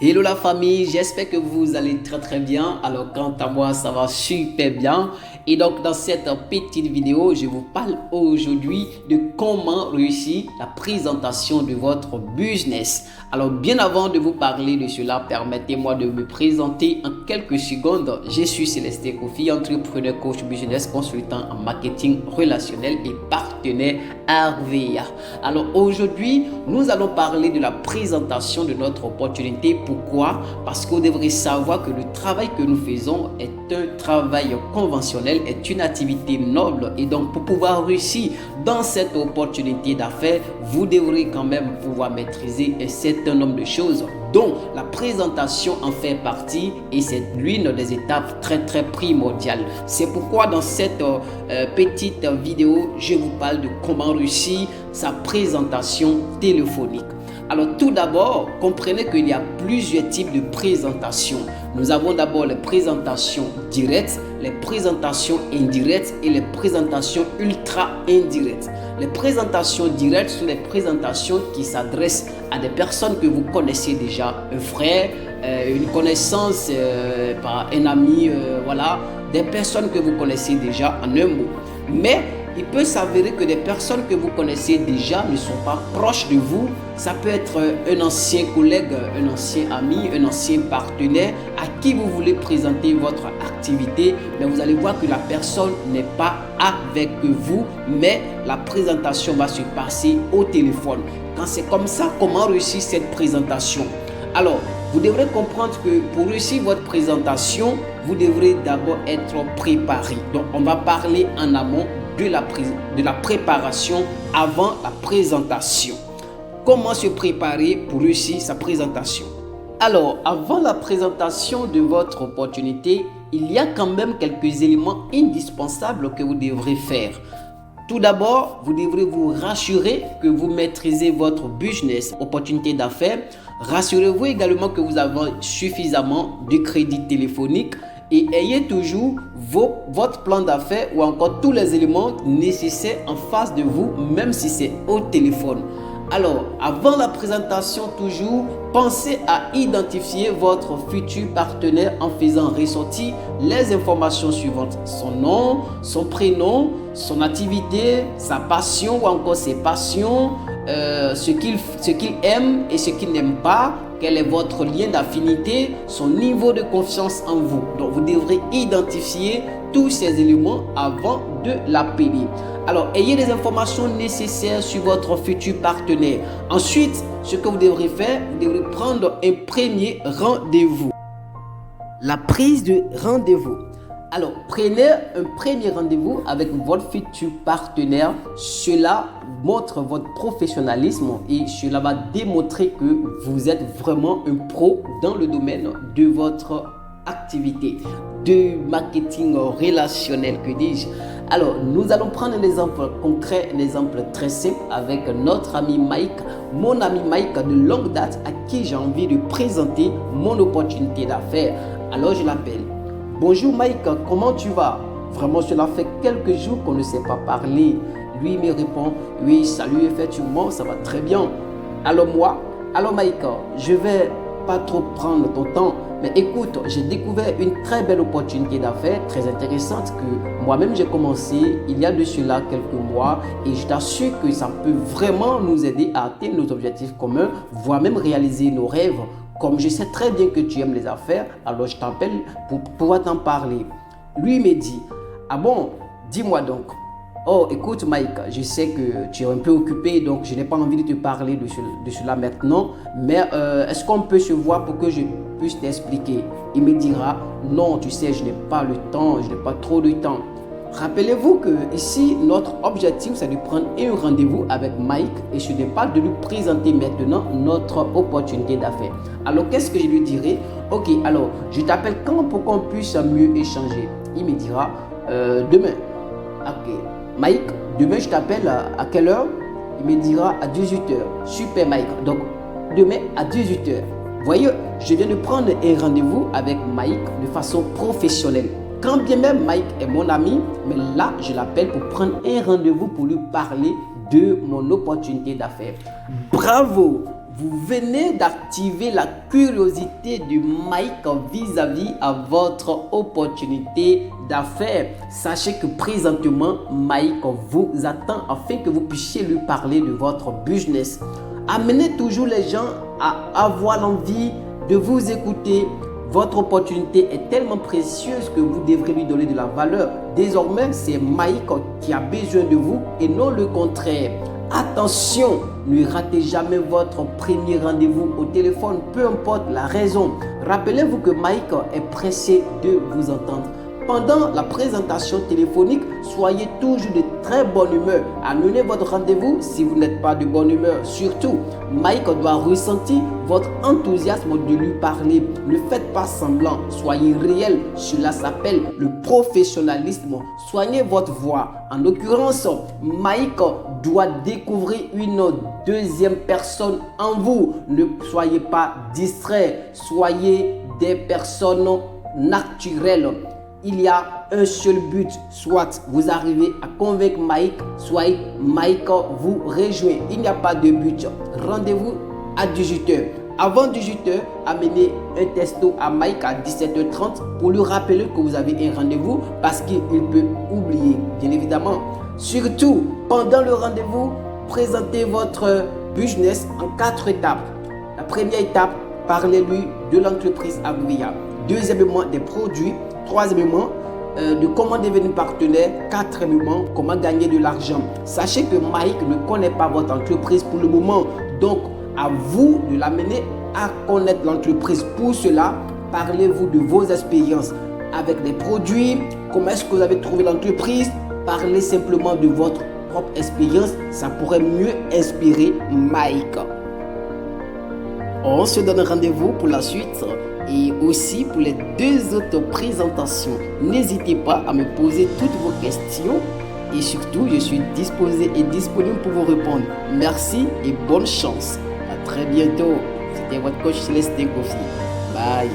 Hello la famille, j'espère que vous allez très bien. Alors quant à moi, ça va super bien. Et donc dans cette petite vidéo, je vous parle aujourd'hui de comment réussir la présentation de votre business. Alors bien avant de vous parler de cela, permettez-moi de me présenter en quelques secondes. Je suis Célestin Kofi, entrepreneur, coach business, consultant en marketing relationnel et partenaire RVA. Alors aujourd'hui, nous allons parler de la présentation de notre opportunité. Pourquoi? Parce que vous devrez savoir que le travail que nous faisons est un travail conventionnel, est une activité noble, et donc pour pouvoir réussir dans cette opportunité d'affaires, vous devrez quand même pouvoir maîtriser un certain nombre de choses, dont la présentation en fait partie, et c'est l'une des étapes très primordiales. C'est pourquoi dans cette petite vidéo, je vous parle de comment réussir sa présentation téléphonique. Alors tout d'abord, comprenez qu'il y a plusieurs types de présentations. Nous avons d'abord les présentations directes, les présentations indirectes et les présentations ultra indirectes. Les présentations directes sont les présentations qui s'adressent à des personnes que vous connaissez déjà, un frère, une connaissance, un ami, voilà, des personnes que vous connaissez déjà en un mot. Mais il peut s'avérer que des personnes que vous connaissez déjà ne sont pas proches de vous. Ça peut être un ancien collègue, un ancien ami, un ancien partenaire à qui vous voulez présenter votre activité. Mais vous allez voir que la personne n'est pas avec vous, mais la présentation va se passer au téléphone. Quand c'est comme ça, comment réussir cette présentation? Alors, vous devrez comprendre que pour réussir votre présentation, vous devrez d'abord être préparé. Donc, on va parler en amont de la préparation avant la présentation. Comment se préparer pour réussir sa présentation? Alors, avant la présentation de votre opportunité, il y a quand même quelques éléments indispensables que vous devrez faire. Tout d'abord, vous devrez vous rassurer que vous maîtrisez votre business, opportunité d'affaires. Rassurez-vous également que vous avez suffisamment de crédit téléphonique et ayez toujours votre plan d'affaires ou encore tous les éléments nécessaires en face de vous, même si c'est au téléphone. Alors, avant la présentation, toujours, pensez à identifier votre futur partenaire en faisant ressortir les informations suivantes. Son nom, son prénom, son activité, sa passion ou encore ses passions, ce qu'il aime et ce qu'il n'aime pas, quel est votre lien d'affinité, son niveau de confiance en vous. Donc, vous devrez identifier tous ces éléments avant de l'appeler. Alors, ayez les informations nécessaires sur votre futur partenaire. Ensuite, ce que vous devrez faire, vous devrez prendre un premier rendez-vous. La prise de rendez-vous. Alors, prenez un premier rendez-vous avec votre futur partenaire. Cela montre votre professionnalisme et cela va démontrer que vous êtes vraiment un pro dans le domaine de votre activité de marketing relationnel, que dis-je. Alors, nous allons prendre un exemple concret, un exemple très simple avec notre ami Mike, mon ami Mike de longue date à qui j'ai envie de présenter mon opportunité d'affaires. Alors, je l'appelle. Bonjour Mike, comment tu vas? Vraiment, cela fait quelques jours qu'on ne s'est pas parlé. Lui il me répond, oui, salut, effectivement, ça va très bien. Alors Mike, je vais pas trop prendre ton temps, mais écoute, j'ai découvert une très belle opportunité d'affaires, très intéressante, que moi-même j'ai commencé il y a de cela quelques mois, et je t'assure que ça peut vraiment nous aider à atteindre nos objectifs communs, voire même réaliser nos rêves. Comme je sais très bien que tu aimes les affaires, alors je t'appelle pour pouvoir t'en parler. Lui me dit, ah bon, dis-moi donc. Oh, écoute Mike, je sais que tu es un peu occupé, donc je n'ai pas envie de te parler de cela maintenant, mais est-ce qu'on peut se voir pour que je puisse t'expliquer? Il me dira, non, tu sais, je n'ai pas le temps, je n'ai pas trop de temps. Rappelez-vous que ici, notre objectif, c'est de prendre un rendez-vous avec Mike et ce n'est pas de lui présenter maintenant notre opportunité d'affaires. Alors, qu'est-ce que je lui dirai? Ok, alors, je t'appelle quand pour qu'on puisse mieux échanger? Il me dira, demain. Ok, Mike, demain, je t'appelle à quelle heure? Il me dira à 18h. Super, Mike. Donc, demain à 18h. Voyez, je viens de prendre un rendez-vous avec Mike de façon professionnelle. Quand bien même Mike est mon ami, mais là, je l'appelle pour prendre un rendez-vous pour lui parler de mon opportunité d'affaires. Bravo! vous venez d'activer la curiosité de Mike vis-à-vis à votre opportunité d'affaires. Sachez que présentement, Mike vous attend afin que vous puissiez lui parler de votre business. Amenez toujours les gens à avoir l'envie de vous écouter. Votre opportunité est tellement précieuse que vous devrez lui donner de la valeur. Désormais, c'est Mike qui a besoin de vous et non le contraire. Attention, ne ratez jamais votre premier rendez-vous au téléphone, peu importe la raison. Rappelez-vous que Mike est pressé de vous entendre. Pendant la présentation téléphonique, soyez toujours de très bonne humeur. Annulez votre rendez-vous si vous n'êtes pas de bonne humeur. Surtout, Mike doit ressentir votre enthousiasme de lui parler. Ne faites pas semblant, soyez réel. Cela s'appelle le professionnalisme. Soignez votre voix. En l'occurrence, Mike doit découvrir une deuxième personne en vous. Ne soyez pas distrait, soyez des personnes naturelles. Il y a un seul but, soit vous arrivez à convaincre Mike, soit Mike vous rejoint. Il n'y a pas de but. Rendez-vous à 18h. Avant 18h, amenez un texto à Mike à 17h30 pour lui rappeler que vous avez un rendez-vous parce qu'il peut oublier, bien évidemment. Surtout, pendant le rendez-vous, présentez votre business en 4 étapes. La première étape, parlez-lui de l'entreprise Agouya. Deuxièmement, des produits. Troisièmement, de comment devenir partenaire. Quatrièmement, comment gagner de l'argent. Sachez que Mike ne connaît pas votre entreprise pour le moment. Donc, à vous de l'amener à connaître l'entreprise. Pour cela, parlez-vous de vos expériences avec les produits. Comment est-ce que vous avez trouvé l'entreprise? Parlez simplement de votre propre expérience. Ça pourrait mieux inspirer Mike. On se donne rendez-vous pour la suite. Et aussi pour les 2 autres présentations. N'hésitez pas à me poser toutes vos questions et surtout je suis disposé et disponible pour vous répondre. Merci et bonne chance. À très bientôt. C'était votre coach Célestin Kofi. Bye.